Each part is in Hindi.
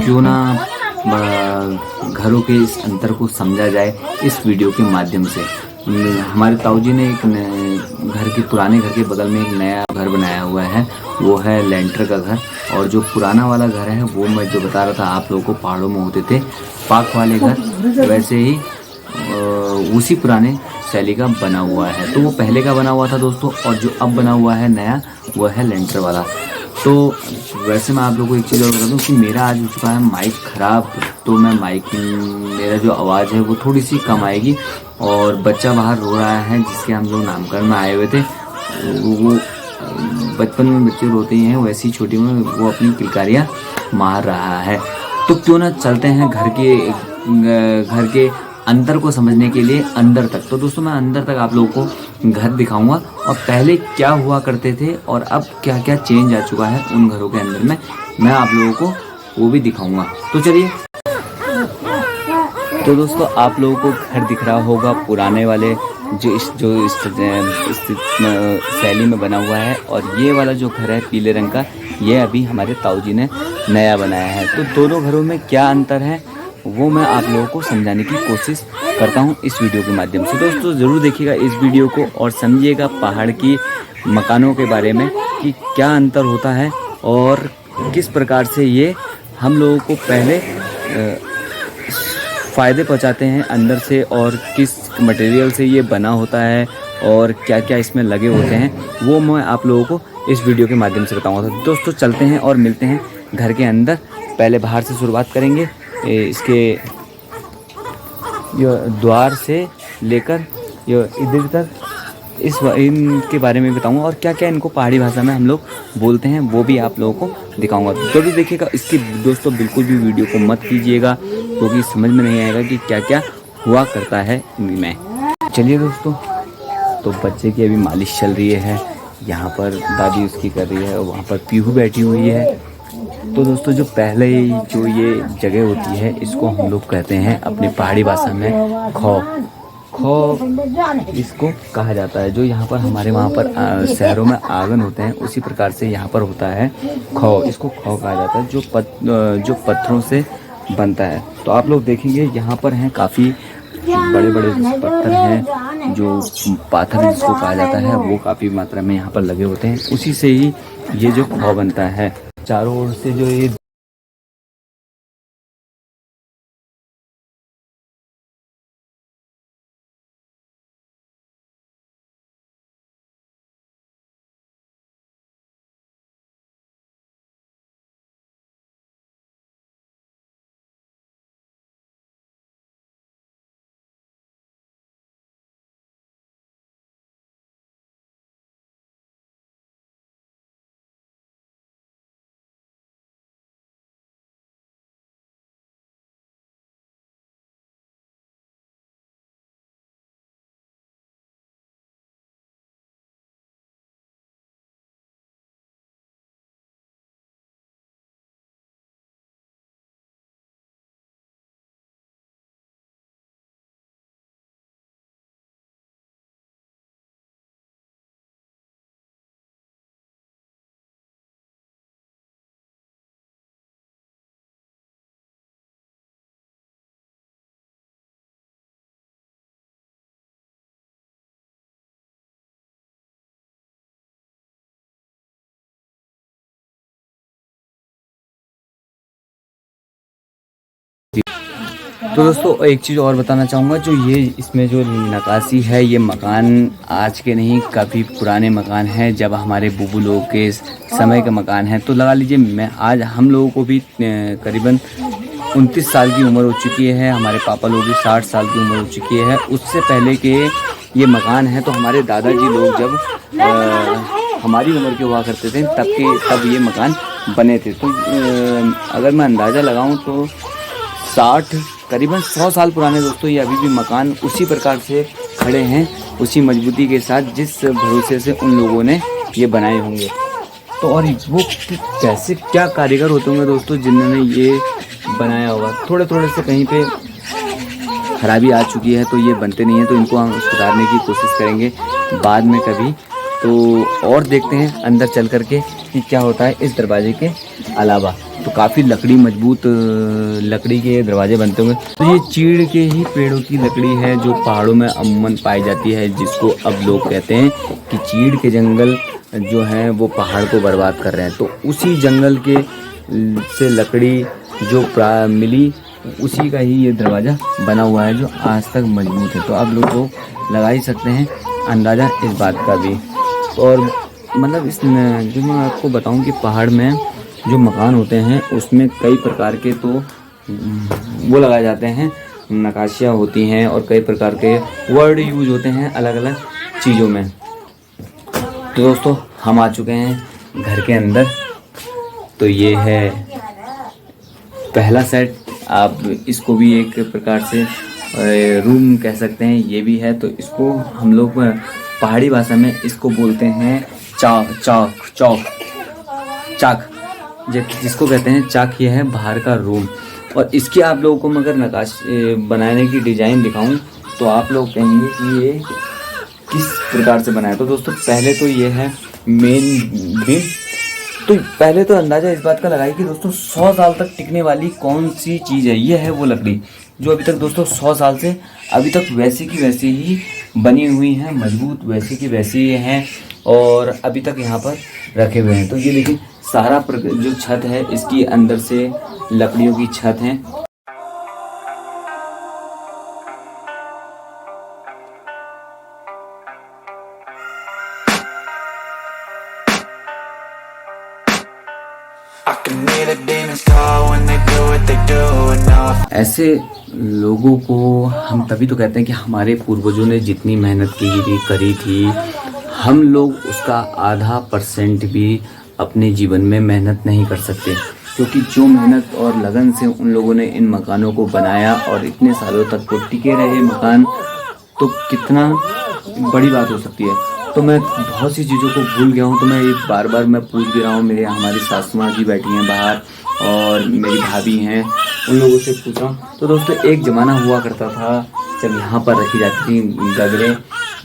क्यों ना घरों के इस अंतर को समझा जाए इस वीडियो के माध्यम से। हमारे ताऊ जी ने एक घर के पुराने घर के बगल में एक नया घर बनाया हुआ है, वो है लेंटर का घर। और जो पुराना वाला घर है वो मैं जो बता रहा था आप लोगों को, पहाड़ों में होते थे पाक वाले घर, वैसे ही उसी पुराने शैली का बना हुआ है। तो वो पहले का बना हुआ था दोस्तों, और जो अब बना हुआ है नया वो है लेंटर वाला। तो वैसे मैं आप लोगों को एक चीज़ और बता दूँ कि मेरा आज हो चुका है माइक ख़राब, तो मैं मेरा जो आवाज़ है वो थोड़ी सी कम आएगी। और बच्चा बाहर रो रहा है जिसके हम लोग नामकरण में आए हुए थे, वो बचपन में बच्चे रोते ही हैं, वैसी छोटी में वो अपनी किलकारियाँ मार रहा है। तो क्यों ना चलते हैं घर के अंदर को समझने के लिए अंदर तक। तो दोस्तों मैं अंदर तक आप लोगों को घर दिखाऊंगा, और पहले क्या हुआ करते थे और अब क्या क्या चेंज आ चुका है उन घरों के अंदर में, मैं आप लोगों को वो भी दिखाऊंगा। तो चलिए। तो दोस्तों आप लोगों को घर दिख रहा होगा पुराने वाले जो इस शैली में बना हुआ है, और ये वाला जो घर है पीले रंग का, ये अभी हमारे ताऊ जी ने नया बनाया है। तो दोनों घरों में क्या अंतर है वो मैं आप लोगों को समझाने की कोशिश करता हूं इस वीडियो के माध्यम से। दोस्तों ज़रूर देखिएगा इस वीडियो को और समझिएगा पहाड़ की मकानों के बारे में कि क्या अंतर होता है और किस प्रकार से ये हम लोगों को पहले फ़ायदे पहुंचाते हैं अंदर से, और किस मटेरियल से ये बना होता है और क्या क्या इसमें लगे होते हैं, वो मैं आप लोगों को इस वीडियो के माध्यम से बताऊँगा। तो दोस्तों चलते हैं और मिलते हैं घर के अंदर। पहले बाहर से शुरुआत करेंगे, इसके द्वार से लेकर इधर तक इनके बारे में बताऊंगा, और क्या क्या इनको पहाड़ी भाषा में हम लोग बोलते हैं वो भी आप लोगों को दिखाऊंगा। जरूर देखिएगा इसकी दोस्तों, बिल्कुल भी वीडियो को मत कीजिएगा क्योंकि समझ में नहीं आएगा कि क्या क्या हुआ करता है इनमें। चलिए दोस्तों, तो बच्चे की अभी मालिश चल रही है, यहाँ पर दादी उसकी कर रही है और वहाँ पर पीहू बैठी हुई है। तो दोस्तों जो पहले जो ये जगह होती है इसको हम लोग कहते हैं अपनी पहाड़ी भाषा में खो। इसको कहा जाता है। जो यहाँ पर हमारे वहाँ पर शहरों में आंगन होते हैं उसी प्रकार से यहाँ पर होता है खो। इसको खो कहा जाता है, जो पत्थरों से बनता है। तो आप लोग देखेंगे यहाँ पर हैं काफ़ी बड़े बड़े पत्थर हैं, जो पाथर जिसको कहा जाता है, वो काफ़ी मात्रा में यहाँ पर लगे होते हैं। उसी से ही ये जो खो बनता है। चारों ओर से जो ये तो दोस्तों एक चीज़ और बताना चाहूँगा, जो ये इसमें जो नक्काशी है, ये मकान आज के नहीं काफ़ी पुराने मकान हैं, जब हमारे बुबू लोग के समय का मकान है। तो लगा लीजिए मैं आज हम लोगों को भी करीबन 29 साल की उम्र हो चुकी है, हमारे पापा लोग भी 60 साल की उम्र हो चुकी है। उससे पहले के ये मकान है। तो हमारे दादाजी लोग जब हमारी उम्र के हुआ करते थे तब ये मकान बने थे। तो अगर मैं अंदाज़ा लगाऊँ तो 60 करीबन 100 साल पुराने दोस्तों ये अभी भी मकान उसी प्रकार से खड़े हैं, उसी मजबूती के साथ जिस भरोसे से उन लोगों ने ये बनाए होंगे। तो और वो कैसे क्या कारीगर होते होंगे दोस्तों जिन्होंने ये बनाया होगा। थोड़े थोड़े से कहीं पे खराबी आ चुकी है तो ये बनते नहीं है, तो इनको हम सुधारने की कोशिश करेंगे बाद में कभी। तो और देखते हैं अंदर चल करके कि क्या होता है इस दरवाजे के अलावा। तो काफ़ी लकड़ी मजबूत लकड़ी के दरवाजे बनते होंगे। तो ये चीड़ के ही पेड़ों की लकड़ी है जो पहाड़ों में अमूमन पाई जाती है, जिसको अब लोग कहते हैं कि चीड़ के जंगल जो हैं वो पहाड़ को बर्बाद कर रहे हैं। तो उसी जंगल के से लकड़ी जो मिली, उसी का ही ये दरवाज़ा बना हुआ है जो आज तक मजबूत है। तो आप लोग को लगा ही सकते हैं अंदाज़ा इस बात का भी। और मतलब इस जो मैं आपको बताऊं कि पहाड़ में जो मकान होते हैं उसमें कई प्रकार के तो वो लगाए जाते हैं, नक्काशियाँ होती हैं और कई प्रकार के वर्ड यूज होते हैं अलग अलग चीज़ों में। तो दोस्तों हम आ चुके हैं घर के अंदर। तो ये है पहला सेट, आप इसको भी एक प्रकार से रूम कह सकते हैं, ये भी है। तो इसको हम लोग पहाड़ी भाषा में इसको बोलते हैं चाक, जिसको कहते हैं चाक। ये है बाहर का रूम। और इसकी आप लोगों को मगर नक्काशी बनाने की डिज़ाइन दिखाऊं तो आप लोग कहेंगे कि ये किस प्रकार से बनाया। तो दोस्तों पहले तो ये है मेन बीम। तो पहले तो अंदाज़ा इस बात का लगाइए कि दोस्तों 100 साल तक टिकने वाली कौन सी चीज़ है। ये है वो लकड़ी जो अभी तक दोस्तों 100 साल से अभी तक वैसी की वैसी ही बनी हुई है, मजबूत वैसी की वैसी ही हैं और अभी तक यहाँ पर रखे हुए हैं। तो ये देखिए सारा जो छत है इसकी अंदर से लकड़ियों की छत है। ऐसे लोगों को हम तभी तो कहते हैं कि हमारे पूर्वजों ने जितनी मेहनत करी थी, हम लोग उसका आधा % भी अपने जीवन में मेहनत नहीं कर सकते। क्योंकि जो मेहनत और लगन से उन लोगों ने इन मकानों को बनाया और इतने सालों तक वो टिके रहे मकान, तो कितना बड़ी बात हो सकती है। तो मैं बहुत सी चीज़ों को भूल गया हूँ। तो मैं एक बार मैं पूछ भी रहा हूँ, मेरे हमारी सासू माँ जी बैठी हैं बाहर और मेरी भाभी हैं, उन लोगों से पूछ रहा हूँ। तो दोस्तों एक ज़माना हुआ करता था जब यहाँ पर रखी जाती थी गगरें,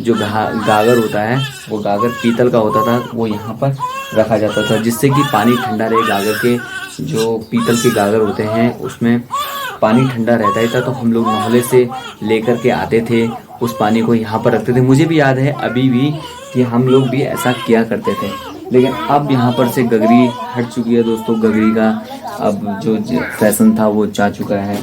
जो गागर होता है वो गागर पीतल का होता था, वो यहाँ पर रखा जाता था जिससे कि पानी ठंडा रहे। गागर के जो पीतल के गागर होते हैं उसमें पानी ठंडा रहता ही था। तो हम लोग मोहल्ले से लेकर के आते थे, उस पानी को यहाँ पर रखते थे। मुझे भी याद है अभी भी कि हम लोग भी ऐसा किया करते थे। लेकिन अब यहाँ पर से गगरी हट चुकी है दोस्तों। गगरी का अब जो फैशन था वो जा चुका है।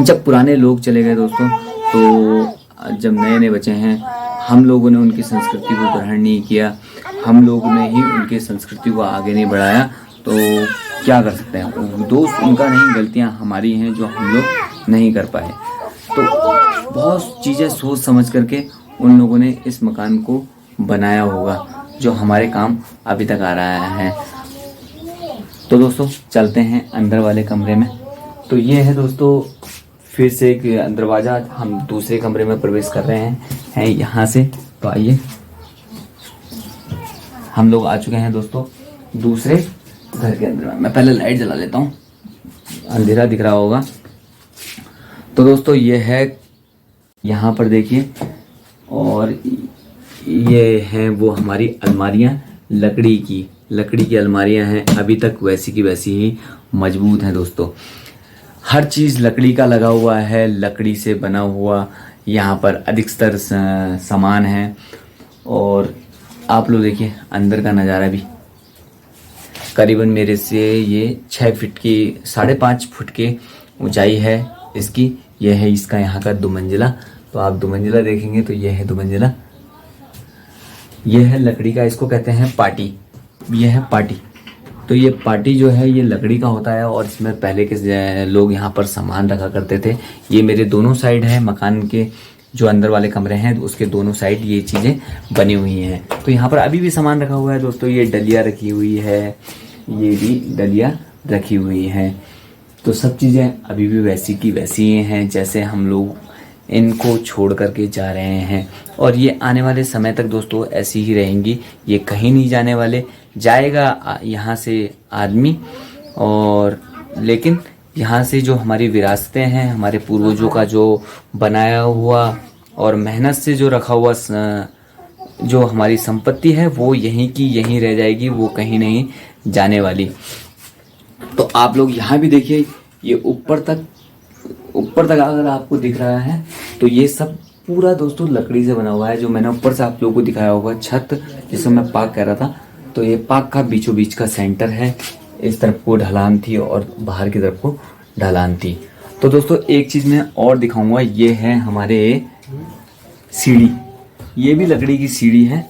जब पुराने लोग चले गए दोस्तों, तो जब नए नए बचे हैं, हम लोगों ने उनकी संस्कृति को ग्रहण नहीं किया, हम लोगों ने ही उनकी संस्कृति को आगे नहीं बढ़ाया। तो क्या कर सकते हैं, दोस्त उनका नहीं, गलतियाँ हमारी हैं जो हम लोग नहीं कर पाए। तो बहुत चीज़ें सोच समझ करके उन लोगों ने इस मकान को बनाया होगा जो हमारे काम अभी तक आ रहा है। तो दोस्तों चलते हैं अंदर वाले कमरे में। तो ये है दोस्तों फिर से एक दरवाज़ा, हम दूसरे कमरे में प्रवेश कर रहे हैं यहाँ से। तो आइए, हम लोग आ चुके हैं दोस्तों दूसरे घर के अंदर। मैं पहले लाइट जला लेता हूँ, अंधेरा दिख रहा होगा। तो दोस्तों ये है, यहाँ पर देखिए, और ये हैं वो हमारी अलमारियाँ, लकड़ी की अलमारियाँ हैं, अभी तक वैसी की वैसी ही मजबूत हैं दोस्तों। हर चीज़ लकड़ी का लगा हुआ है, लकड़ी से बना हुआ यहाँ पर अधिकतर सामान है। और आप लोग देखिए अंदर का नज़ारा भी, करीबन मेरे से ये 6 फीट की 5.5 फुट की ऊंचाई है इसकी। यह है इसका यहाँ का 2 मंजिला। तो आप 2 मंजिला देखेंगे तो यह है 2 मंजिला। यह है लकड़ी का, इसको कहते हैं पाटी। यह है पाटी। तो ये पाटी जो है ये लकड़ी का होता है और इसमें पहले के लोग यहाँ पर सामान रखा करते थे। ये मेरे दोनों साइड है, मकान के जो अंदर वाले कमरे हैं उसके दोनों साइड ये चीज़ें बनी हुई हैं। तो यहाँ पर अभी भी सामान रखा हुआ है दोस्तों। ये डलिया रखी हुई है, ये भी डलिया रखी हुई है। तो सब चीज़ें अभी भी वैसी की वैसी ही हैं जैसे हम लोग इनको छोड़ करके जा रहे हैं। और ये आने वाले समय तक दोस्तों ऐसी ही रहेंगी, ये कहीं नहीं जाने वाले। जाएगा यहाँ से आदमी, और लेकिन यहाँ से जो हमारी विरासतें हैं, हमारे पूर्वजों का जो बनाया हुआ और मेहनत से जो रखा हुआ जो हमारी संपत्ति है वो यहीं की यहीं रह जाएगी, वो कहीं नहीं जाने वाली। तो आप लोग यहाँ भी देखिए, ये ऊपर तक अगर आपको दिख रहा है तो ये सब पूरा दोस्तों लकड़ी से बना हुआ है। जो मैंने ऊपर से आप लोगों को दिखाया होगा छत, जिसे मैं पार्क कह रहा था, तो ये पार्क का बीचों बीच का सेंटर है। इस तरफ को ढलान थी और बाहर की तरफ को ढलान थी। तो दोस्तों एक चीज़ मैं और दिखाऊंगा, ये है हमारे सीढ़ी। ये भी लकड़ी की सीढ़ी है।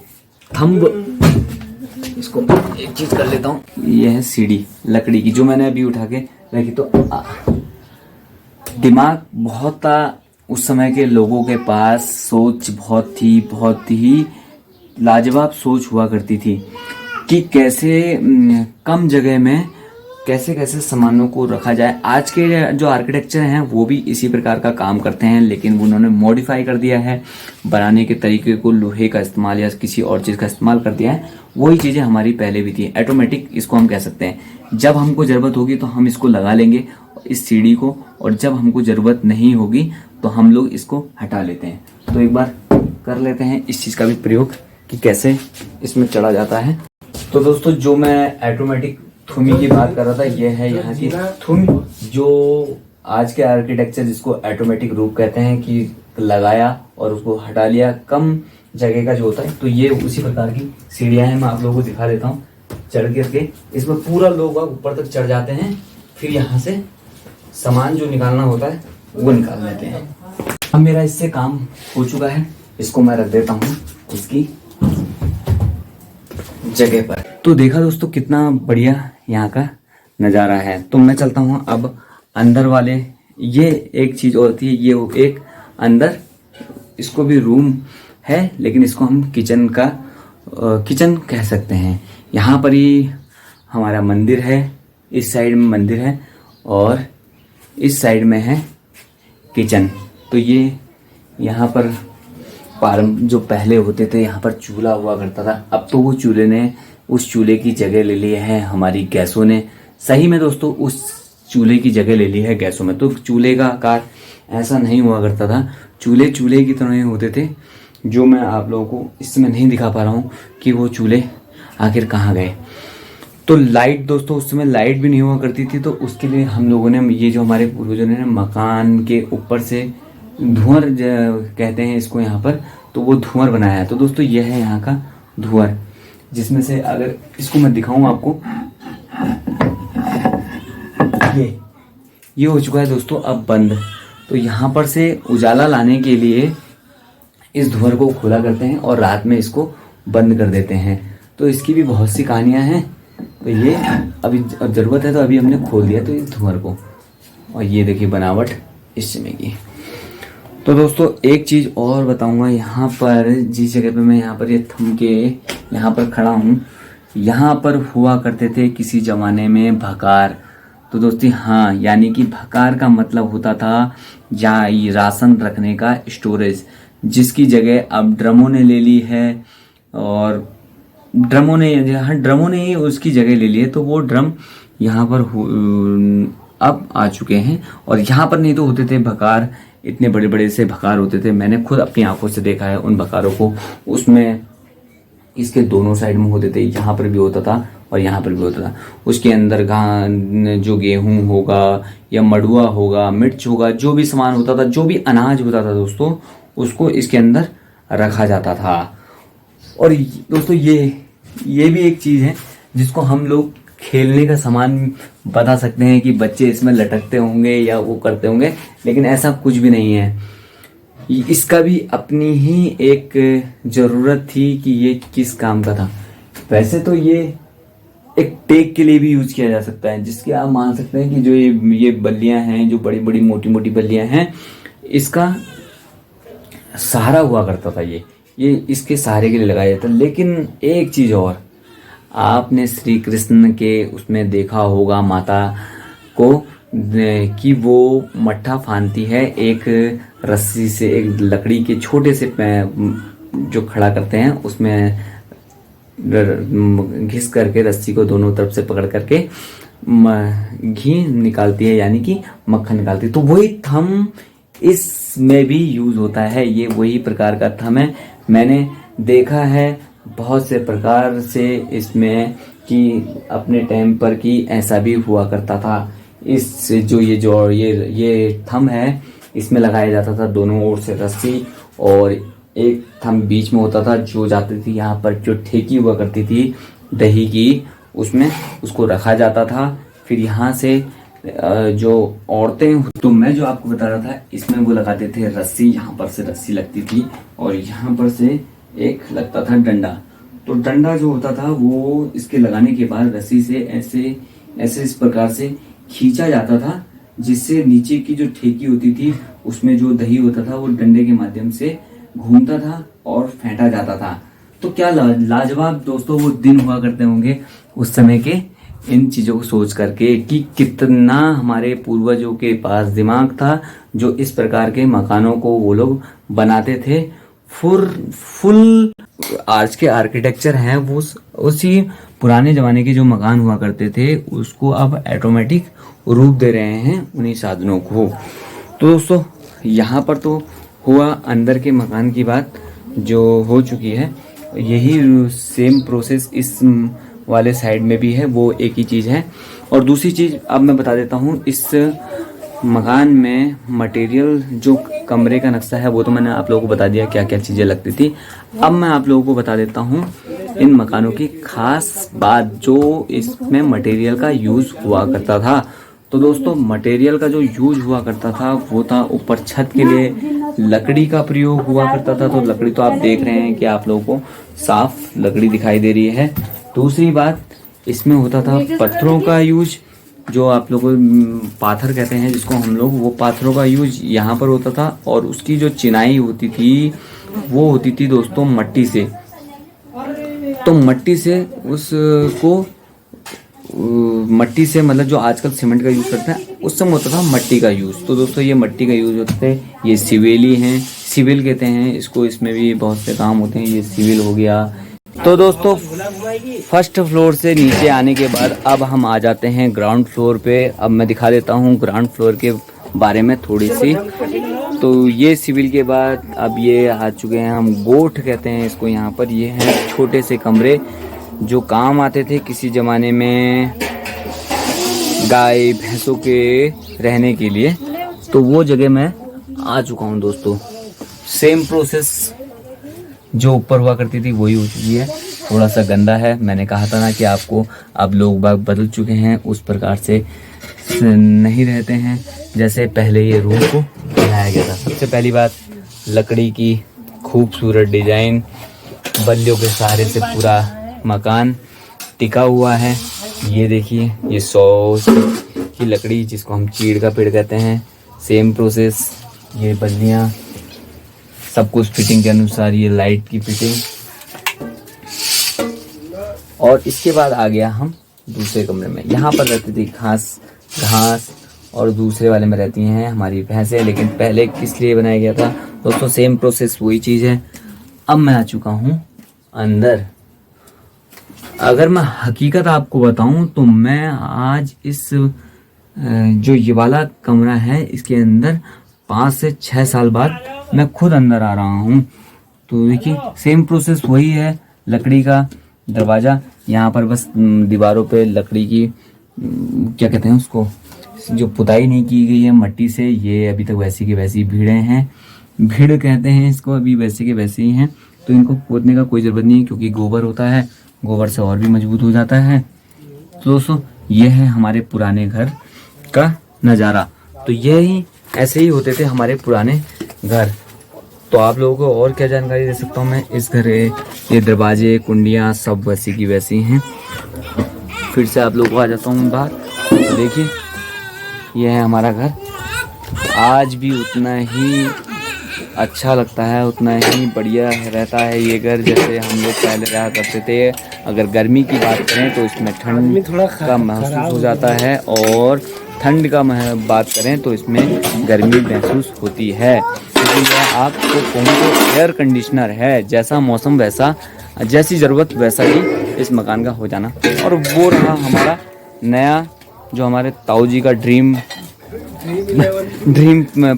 थंब इसको एक चीज़ कर लेता हूँ, ये है सीढ़ी लकड़ी की, जो मैंने अभी उठा के रखी। तो दिमाग बहुत था उस समय के लोगों के पास, सोच बहुत ही लाजवाब सोच हुआ करती थी कि कैसे कम जगह में कैसे सामानों को रखा जाए। आज के जो आर्किटेक्चर हैं वो भी इसी प्रकार का काम करते हैं, लेकिन उन्होंने मॉडिफाई कर दिया है बनाने के तरीके को, लोहे का इस्तेमाल या किसी और चीज़ का इस्तेमाल कर दिया है। वही चीज़ें हमारी पहले भी थी, ऑटोमेटिक इसको हम कह सकते हैं। जब हमको ज़रूरत होगी तो हम इसको लगा लेंगे इस सीढ़ी को, और जब हमको ज़रूरत नहीं होगी तो हम लोग इसको हटा लेते हैं। तो एक बार कर लेते हैं इस चीज़ का भी प्रयोग कि कैसे इसमें चढ़ा जाता है। तो दोस्तों जो मैं ऑटोमेटिक थुमी की बात कर रहा था, ये है यहाँ की थुम, जो आज के आर्किटेक्चर जिसको ऑटोमेटिक रूप कहते हैं, कि लगाया और उसको हटा लिया, कम जगह का जो होता है। तो ये उसी प्रकार की सीढ़ियाँ हैं, मैं आप लोगों को दिखा देता हूँ। चढ़ करके इसमें पूरा लोग ऊपर तक चढ़ जाते हैं, फिर यहाँ से सामान जो निकालना होता है वो निकाल लेते हैं। अब मेरा इससे काम हो चुका है, इसको मैं रख देता हूँ इसकी जगह पर। तो देखा दोस्तों कितना बढ़िया यहाँ का नज़ारा है। तो मैं चलता हूँ अब अंदर वाले, ये एक चीज़ और थी, ये एक अंदर इसको भी रूम है, लेकिन इसको हम किचन कह सकते हैं। यहाँ पर ही हमारा मंदिर है, इस साइड में मंदिर है और इस साइड में है किचन। तो ये यहाँ पर जो पहले होते थे, यहाँ पर चूल्हा हुआ करता था। अब तो वो चूल्हे ने उस चूल्हे की जगह ले ली है हमारी गैसों ने। सही में दोस्तों उस चूल्हे की जगह ले ली है गैसों में। तो चूल्हे का आकार ऐसा नहीं हुआ करता था, चूल्हे की तरह ही होते थे, जो मैं आप लोगों को इसमें नहीं दिखा पा रहा हूँ कि वो चूल्हे आखिर कहाँ गए। तो लाइट दोस्तों, उस समय लाइट भी नहीं हुआ करती थी, तो उसके लिए हम लोगों ने, ये जो हमारे पूर्वजों ने मकान के ऊपर से धुआं कहते हैं इसको यहाँ पर, तो वो धुआं बनाया है। तो दोस्तों यह है यहाँ का धुआं, जिसमें से अगर इसको मैं दिखाऊं आपको, ये हो चुका है दोस्तों अब बंद। तो यहाँ पर से उजाला लाने के लिए इस धुआं को खुला करते हैं और रात में इसको बंद कर देते हैं। तो इसकी भी बहुत सी कहानियाँ हैं। तो ये अभी ज़रूरत है तो अभी हमने खोल दिया तो इस धुआं को, और ये देखिए बनावट इस समय की। तो दोस्तों एक चीज़ और बताऊंगा, यहाँ पर जिस जगह पे मैं यहाँ पर ये थम के यहाँ पर खड़ा हूँ, यहाँ पर हुआ करते थे किसी ज़माने में भकार। तो दोस्ती हाँ, यानी कि भकार का मतलब होता था या ये राशन रखने का स्टोरेज, जिसकी जगह अब ड्रमों ने ले ली है। और ड्रमों ने ही उसकी जगह ले ली है। तो वो ड्रम यहाँ पर अब आ चुके हैं। और यहाँ पर नहीं तो होते थे भकार, इतने बड़े बड़े से भकार होते थे। मैंने खुद अपनी आंखों से देखा है उन भकारों को। उसमें इसके दोनों साइड में होते थे, यहाँ पर भी होता था और यहाँ पर भी होता था। उसके अंदर जो गेहूं होगा या मड़ुआ होगा, मिर्च होगा, जो भी सामान होता था, जो भी अनाज होता था दोस्तों, उसको इसके अंदर रखा जाता था। और दोस्तों ये भी एक चीज़ है जिसको हम लोग खेलने का सामान बता सकते हैं कि बच्चे इसमें लटकते होंगे या वो करते होंगे, लेकिन ऐसा कुछ भी नहीं है। इसका भी अपनी ही एक ज़रूरत थी कि ये किस काम का था। वैसे तो ये एक टेक के लिए भी यूज किया जा सकता है, जिसके आप मान सकते हैं कि जो ये बल्लियां हैं, जो बड़ी बड़ी मोटी मोटी बल्लियां हैं, इसका सहारा हुआ करता था। ये इसके सहारे के लिए लगाया जाता। लेकिन एक चीज़ और, आपने श्री कृष्ण के उसमें देखा होगा माता को कि वो मट्ठा फानती है एक रस्सी से, एक लकड़ी के छोटे से जो खड़ा करते हैं उसमें घिस करके रस्सी को दोनों तरफ से पकड़ करके घी निकालती है, यानी कि मक्खन निकालती है। तो वही थम इसमें भी यूज होता है। ये वही प्रकार का थम है। मैंने देखा है बहुत से प्रकार से इसमें कि अपने टाइम पर कि ऐसा भी हुआ करता था। इस जो ये थंब है, इसमें लगाया जाता था दोनों ओर से रस्सी, और एक थंब बीच में होता था जो जाती थी यहाँ पर जो ठेकी हुआ करती थी दही की, उसमें उसको रखा जाता था। फिर यहाँ से जो औरतें, तो मैं जो आपको बता रहा था इसमें वो लगाते थे रस्सी, यहाँ पर से रस्सी लगती थी और यहाँ पर से एक लगता था डंडा। तो डंडा जो होता था वो इसके लगाने के बाद रस्सी से ऐसे ऐसे इस प्रकार से खींचा जाता था, जिससे नीचे की जो ठेकी होती थी उसमें जो दही होता था वो डंडे के माध्यम से घूमता था और फेंटा जाता था। तो क्या लाजवाब दोस्तों वो दिन हुआ करते होंगे उस समय के, इन चीज़ों को सोच करके कि कितना हमारे पूर्वजों के पास दिमाग था जो इस प्रकार के मकानों को वो लोग बनाते थे। फुल आज के आर्किटेक्चर हैं वो उसी पुराने ज़माने के जो मकान हुआ करते थे उसको अब ऑटोमेटिक रूप दे रहे हैं उन्हीं साधनों को। तो दोस्तों यहाँ पर तो हुआ अंदर के मकान की बात जो हो चुकी है, यही सेम प्रोसेस इस वाले साइड में भी है, वो एक ही चीज़ है। और दूसरी चीज़ अब मैं बता देता हूँ, इस मकान में मटेरियल जो कमरे का नक्शा है वो तो मैंने आप लोगों को बता दिया क्या क्या चीज़ें लगती थी। अब मैं आप लोगों को बता देता हूँ इन मकानों की खास बात जो इसमें मटेरियल का यूज़ हुआ करता था। तो दोस्तों मटेरियल का जो यूज हुआ करता था वो था ऊपर छत के लिए लकड़ी का प्रयोग हुआ करता था। तो लकड़ी तो आप देख रहे हैं कि आप लोगों को साफ लकड़ी दिखाई दे रही है। दूसरी बात इसमें होता था पत्थरों का यूज, जो आप लोग पाथर कहते हैं जिसको हम लोग, वो पाथरों का यूज यहाँ पर होता था। और उसकी जो चिनाई होती थी वो होती थी दोस्तों मट्टी से। तो मट्टी से उसको मट्टी से मतलब जो आजकल सीमेंट का यूज़ करते हैं उस समय होता था मट्टी का यूज़। तो दोस्तों ये मट्टी का यूज़ होता है। ये सिवेली हैं, सिविल कहते हैं इसको, इसमें भी बहुत से काम होते हैं। ये सिविल हो गया। तो दोस्तों फर्स्ट फ्लोर से नीचे आने के बाद अब हम आ जाते हैं ग्राउंड फ्लोर पे। अब मैं दिखा देता हूँ ग्राउंड फ्लोर के बारे में थोड़ी सी। तो ये सिविल के बाद अब ये आ चुके हैं, हम गोठ कहते हैं इसको यहाँ पर। ये हैं छोटे से कमरे जो काम आते थे किसी ज़माने में गाय भैंसों के रहने के लिए। तो वो जगह मैं आ चुका हूँ दोस्तों। सेम प्रोसेस जो ऊपर हुआ करती थी वही हो चुकी है। थोड़ा सा गंदा है, मैंने कहा था ना कि आपको अब लोग बाग बदल चुके हैं, उस प्रकार से नहीं रहते हैं जैसे पहले ये रूम को बनाया गया था। सबसे पहली बात लकड़ी की खूबसूरत डिजाइन, बल्लियों के सहारे से पूरा मकान टिका हुआ है। ये देखिए ये 100 की लकड़ी जिसको हम चीड़ का पेड़ कहते हैं। सेम प्रोसेस, ये बल्लियाँ सब कुछ फिटिंग के अनुसार, ये लाइट की फिटिंग। और इसके बाद आ गया हम दूसरे कमरे में। यहाँ पर रहती थी घास और दूसरे वाले में रहती हैं हमारी भैंसें। लेकिन पहले किस लिए बनाया गया था दोस्तों, सेम प्रोसेस वही चीज़ है। अब मैं आ चुका हूँ अंदर। अगर मैं हकीकत आपको बताऊं तो मैं आज इस जो ये वाला कमरा है इसके अंदर 5 से 6 साल बाद मैं खुद अंदर आ रहा हूं। तो देखिए सेम प्रोसेस वही है। लकड़ी का दरवाज़ा, यहाँ पर बस दीवारों पे लकड़ी की क्या कहते हैं उसको, जो पुताई नहीं की गई है मट्टी से। ये अभी तक वैसी की वैसी भीड़े हैं, भीड़ कहते हैं इसको, अभी वैसे के वैसे ही हैं। तो इनको खोदने का कोई ज़रूरत नहीं है क्योंकि गोबर होता है, गोबर से और भी मजबूत हो जाता है। तो दोस्तों ये है हमारे पुराने घर का नज़ारा। तो यही ऐसे ही होते थे हमारे पुराने घर। तो आप लोगों को और क्या जानकारी दे सकता हूँ मैं। इस घर ये दरवाजे कुंडियाँ सब वैसी की वैसी हैं। फिर से आप लोगों को आ जाता हूँ बाहर। तो देखिए ये है हमारा घर। आज भी उतना ही अच्छा लगता है, उतना ही बढ़िया रहता है ये घर जैसे हम लोग पहले रहा करते थे। अगर गर्मी की बात करें तो इसमें ठंड का महसूस हो जाता है, और ठंड का बात करें तो इसमें गर्मी महसूस होती है। इसलिए आपको कहूँ तो एयर कंडीशनर है, जैसा मौसम वैसा, जैसी ज़रूरत वैसा ही इस मकान का हो जाना। और वो रहा हमारा नया जो हमारे ताऊ जी का ड्रीम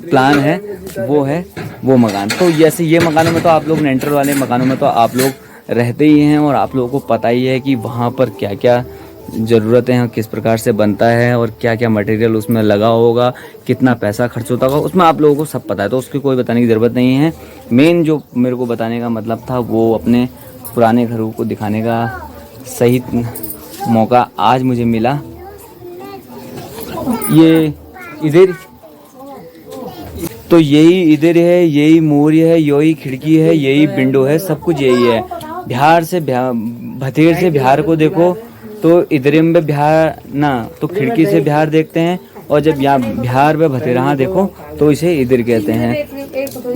प्लान है, वो है वो मकान। तो जैसे ये मकानों में तो आप लोग लेंटर वाले मकानों में तो आप लोग रहते ही हैं और आप लोगों को पता ही है कि वहाँ पर क्या क्या ज़रूरतें हैं, किस प्रकार से बनता है और क्या क्या मटेरियल उसमें लगा होगा, कितना पैसा खर्च होता होगा, उसमें आप लोगों को सब पता है, तो उसकी कोई बताने की ज़रूरत नहीं है। मेन जो मेरे को बताने का मतलब था वो अपने पुराने घरों को दिखाने का सही मौका आज मुझे मिला। ये इधर तो यही इधर है, यही मोरी है, यही खिड़की है, यही विंडो है, सब कुछ यही है। बिहार से भतेर से बिहार को देखो तो इधर में बिहार ना, तो खिड़की से बिहार देखते हैं, और जब यहाँ बिहार में भतेरहा देखो तो इसे इधर कहते हैं।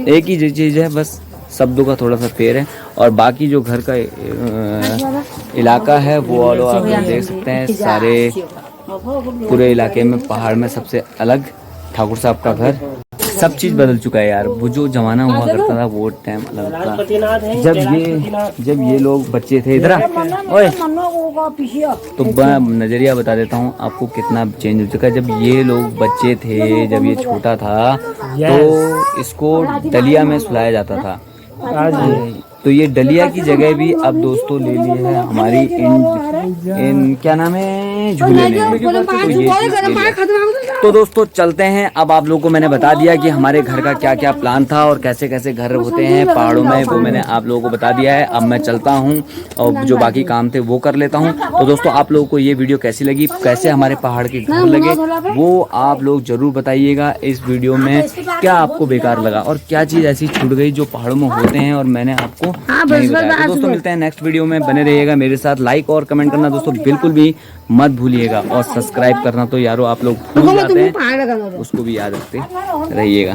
एक ही चीज़ है, बस शब्दों का थोड़ा सा फेर है। और बाकी जो घर का इलाका है वो वालों आप देख सकते हैं, सारे पूरे इलाके में पहाड़ में सबसे अलग ठाकुर साहब का घर। सब चीज़ बदल चुका है यार, वो जो जमाना हुआ करता था वो टाइम अलग था। जब ये लोग बच्चे थे, इधर ओए, तो नज़रिया बता देता हूँ आपको कितना चेंज हो चुका है। जब ये लोग बच्चे थे, जब ये छोटा था तो इसको डलिया में सुलाया जाता था। तो ये डलिया की जगह भी अब दोस्तों ले ली है हमारी इन क्या नाम है, झूले ने। तो दोस्तों चलते हैं, अब आप लोगों को मैंने बता दिया कि हमारे घर का क्या क्या प्लान था और कैसे कैसे घर होते हैं पहाड़ों में, वो मैंने आप लोगों को बता दिया है। अब मैं चलता हूँ और जो बाकी काम थे वो कर लेता हूँ। तो दोस्तों आप लोगों को ये वीडियो कैसी लगी, कैसे हमारे पहाड़ के घर लगे, वो आप लोग जरूर बताइएगा इस वीडियो में। क्या आपको बेकार लगा और क्या चीज़ ऐसी छूट गई जो पहाड़ों में होते हैं और मैंने आपको नहीं बताया। तो दोस्तों मिलते हैं नेक्स्ट वीडियो में, बने रहिएगा मेरे साथ। लाइक और कमेंट करना दोस्तों बिल्कुल भी मत भूलिएगा, और सब्सक्राइब करना तो यारो आप लोग भूल जाते हैं, उसको भी याद रखते रहिएगा।